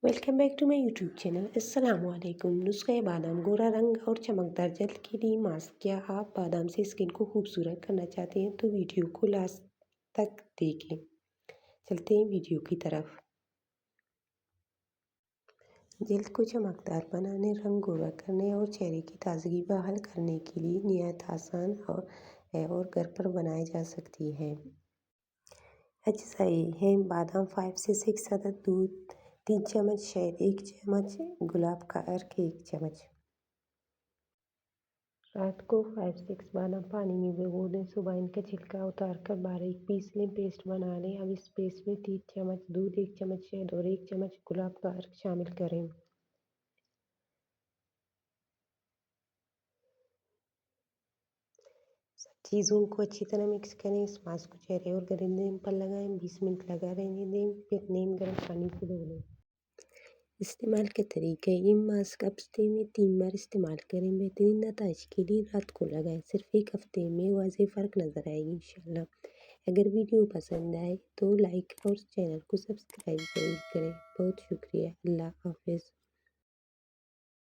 Welcome back to my YouTube channel. अस्सलामुअलैकुम। नुस्ख़ा बादाम गोरा रंग और चमकदार जल्द के लिए मास्क। क्या आप बादाम से स्किन को खूबसूरत करना चाहते हैं तो वीडियो को लास्ट तक देखें। चलते हैं वीडियो की तरफ। जल्द को चमकदार बनाने, रंग गोरा करने और चेहरे की ताजगी बहाल करने के लिए निहायत आसान और घर पर बनाई जा सकती है। अज्जाए हैं बादाम 5 से 6 अदद, दूध 3 चम्मच, शहद 1 चम्मच, गुलाब का अर्क 1 चम्मच। रात को 5-6 बादाम पानी में भिगो दें। सुबह इनका छिलका उतार कर बारीक पीस लें, पेस्ट बना लें। अब इस पेस्ट में 3 चम्मच दूध, 1 चम्मच शहद और 1 चम्मच गुलाब का अर्क शामिल करें। सब चीज़ों को अच्छी तरह मिक्स करें। इस मास्क को चेहरे और गर्दन पर लगाएं, 20 मिनट लगा रहने दें, फिर नीम गर्म पानी से धो लें। इस्तेमाल के तरीके। ये मास्क हफ्ते में 3 बार इस्तेमाल करें। बेहतरीन नताइज के लिए रात को लगाएं। सिर्फ 1 हफ्ते में वाज़ेह फ़र्क नज़र आएगी इंशाल्लाह। अगर वीडियो पसंद आए तो लाइक और चैनल को सब्सक्राइब ज़रूर करें। बहुत शुक्रिया। अल्लाह हाफ़िज़।